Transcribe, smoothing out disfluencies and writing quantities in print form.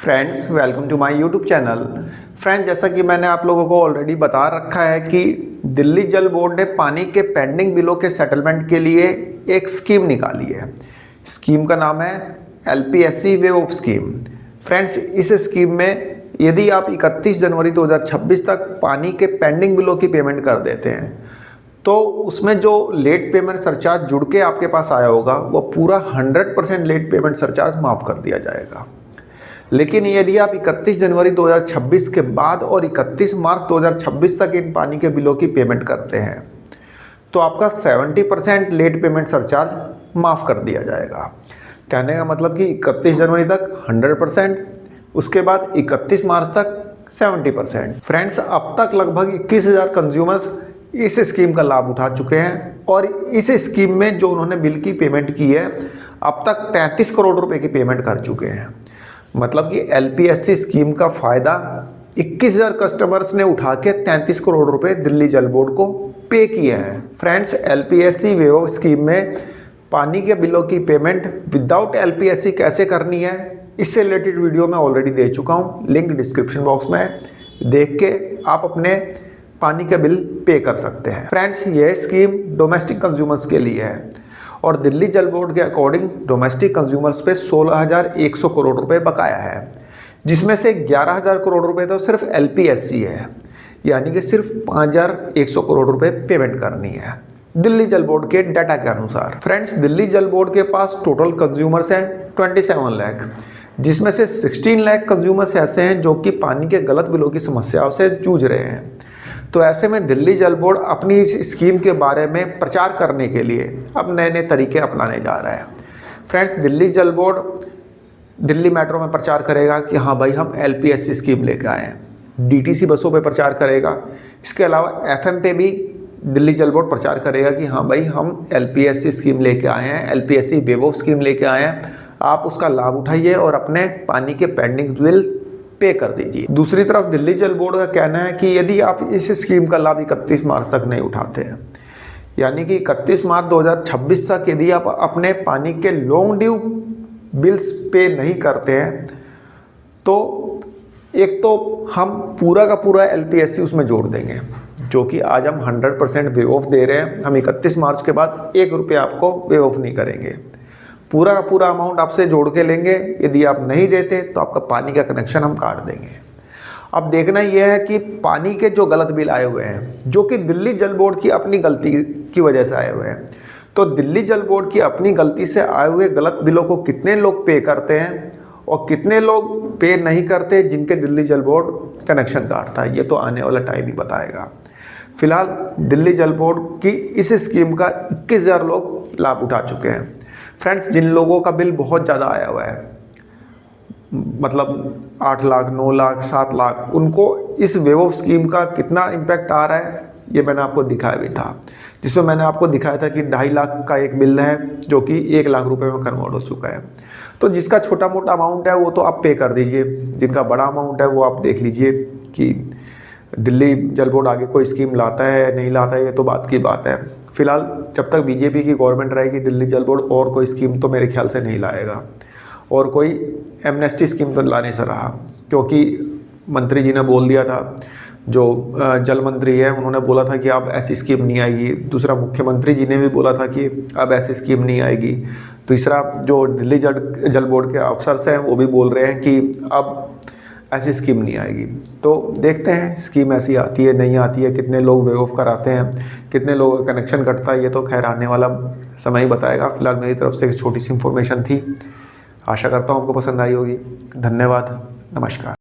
Friends, welcome to my YouTube channel. Friends, जैसा कि मैंने आप लोगों को ऑलरेडी बता रखा है कि दिल्ली जल बोर्ड ने पानी के पेंडिंग बिलों के सेटलमेंट के लिए एक स्कीम निकाली है। स्कीम का नाम है LPSC wave of scheme. Friends, इस स्कीम में यदि आप 31 जनवरी 2026 तक पानी के पेंडिंग बिलों की पेमेंट कर देते हैं तो उसमें जो लेट पेमेंट सरचार्ज जुड़ के आपके पास आया होगा वो पूरा 100% लेट पेमेंट सरचार्ज माफ़ कर दिया जाएगा। लेकिन यदि आप 31 जनवरी 2026 के बाद और 31 मार्च 2026 तक इन पानी के बिलों की पेमेंट करते हैं तो आपका 70% लेट पेमेंट सरचार्ज माफ़ कर दिया जाएगा। कहने का मतलब कि 31 जनवरी तक 100%, उसके बाद 31 मार्च तक 70%। फ्रेंड्स, अब तक लगभग 21,000 कंज्यूमर्स इस स्कीम का लाभ उठा चुके हैं और इस स्कीम में जो उन्होंने बिल की पेमेंट की है अब तक 33 करोड़ रुपए की पेमेंट कर चुके हैं। मतलब कि LPSC स्कीम का फ़ायदा 21,000 कस्टमर्स ने उठा के 33 करोड़ रुपए दिल्ली जल बोर्ड को पे किए हैं। फ्रेंड्स, LPSC वेव स्कीम में पानी के बिलों की पेमेंट विदाउट LPSC कैसे करनी है इससे रिलेटेड वीडियो मैं ऑलरेडी दे चुका हूँ। लिंक डिस्क्रिप्शन बॉक्स में देख के आप अपने पानी के बिल पे कर सकते हैं। फ्रेंड्स, यह स्कीम डोमेस्टिक कंज्यूमर्स के लिए है और दिल्ली जल बोर्ड के अकॉर्डिंग डोमेस्टिक कंज्यूमर्स पे 16,100 करोड़ रुपए बकाया है, जिसमें से 11,000 करोड़ रुपए तो सिर्फ LPSC है, यानी कि सिर्फ 5,100 करोड़ रुपए पेमेंट करनी है दिल्ली जल बोर्ड के डाटा के अनुसार। फ्रेंड्स, दिल्ली जल बोर्ड के पास टोटल कंज्यूमर्स हैं 27 लाख, जिसमें से 16 लाख कंज्यूमर्स ऐसे हैं जो कि पानी के गलत बिलों की समस्याओं से जूझ रहे हैं। तो ऐसे में दिल्ली जल बोर्ड अपनी इस स्कीम के बारे में प्रचार करने के लिए अब नए नए तरीके अपनाने जा रहा है। फ्रेंड्स, दिल्ली जल बोर्ड दिल्ली मेट्रो में प्रचार करेगा कि हाँ भाई हम LPSC स्कीम लेकर आए हैं। DTC बसों पे प्रचार करेगा। इसके अलावा FM पे भी दिल्ली जल बोर्ड प्रचार करेगा कि हाँ भाई हम LPSC स्कीम लेके आए हैं, LPSC वेव ऑफ स्कीम लेके आए हैं, आप उसका लाभ उठाइए और अपने पानी के पेंडिंग बिल पे कर दीजिए। दूसरी तरफ दिल्ली जल बोर्ड का कहना है कि यदि आप इस स्कीम का लाभ 31 मार्च तक नहीं उठाते हैं, यानी कि 31 मार्च 2026 तक यदि आप अपने पानी के लॉन्ग ड्यू बिल्स पे नहीं करते हैं तो एक तो हम पूरा का पूरा LPSC उसमें जोड़ देंगे, जो कि आज हम 100% वेव ऑफ दे रहे हैं। हम 31 मार्च के बाद 1 रुपया आपको वेव ऑफ नहीं करेंगे, पूरा का पूरा अमाउंट आपसे जोड़ के लेंगे। यदि आप नहीं देते तो आपका पानी का कनेक्शन हम काट देंगे। अब देखना यह है कि पानी के जो गलत बिल आए हुए हैं, जो कि दिल्ली जल बोर्ड की अपनी गलती की वजह से आए हुए हैं, तो दिल्ली जल बोर्ड की अपनी गलती से आए हुए गलत बिलों को कितने लोग पे करते हैं और कितने लोग पे नहीं करते जिनके दिल्ली जल बोर्ड कनेक्शन काटता है, ये तो आने वाला टाइम ही बताएगा। फिलहाल दिल्ली जल बोर्ड की इस स्कीम का 21,000 लोग लाभ उठा चुके हैं। फ्रेंड्स, जिन लोगों का बिल बहुत ज़्यादा आया हुआ है, मतलब 8 लाख, 9 लाख, 7 लाख, उनको इस वेव ऑफ स्कीम का कितना इम्पैक्ट आ रहा है ये मैंने आपको दिखाया भी था, जिसमें मैंने आपको दिखाया था कि 2.5 लाख का एक बिल है जो कि 1 लाख रुपए में कन्वर्ट हो चुका है। तो जिसका छोटा मोटा अमाउंट है वो तो आप पे कर दीजिए, जिनका बड़ा अमाउंट है वो आप देख लीजिए कि दिल्ली जल बोर्ड आगे कोई स्कीम लाता है नहीं लाता है, ये तो बात की बात है। फिलहाल जब तक BJP की गवर्नमेंट रहेगी दिल्ली जल बोर्ड और कोई स्कीम तो मेरे ख्याल से नहीं लाएगा और कोई एमनेस्टी स्कीम तो लाने से रहा, क्योंकि मंत्री जी ने बोल दिया था, जो जल मंत्री है उन्होंने बोला था कि अब ऐसी स्कीम नहीं आएगी। दूसरा, मुख्यमंत्री जी ने भी बोला था कि अब ऐसी स्कीम नहीं आएगी। तीसरा, जो दिल्ली जल बोर्ड के अफसर्स हैं वो भी बोल रहे हैं कि अब ऐसी स्कीम नहीं आएगी। तो देखते हैं स्कीम ऐसी आती है नहीं आती है, कितने लोग वेव ऑफ कराते हैं, कितने लोगों का कनेक्शन कटता है, ये तो खैर आने वाला समय ही बताएगा। फिलहाल मेरी तरफ से एक छोटी सी इन्फॉर्मेशन थी, आशा करता हूँ आपको पसंद आई होगी। धन्यवाद, नमस्कार।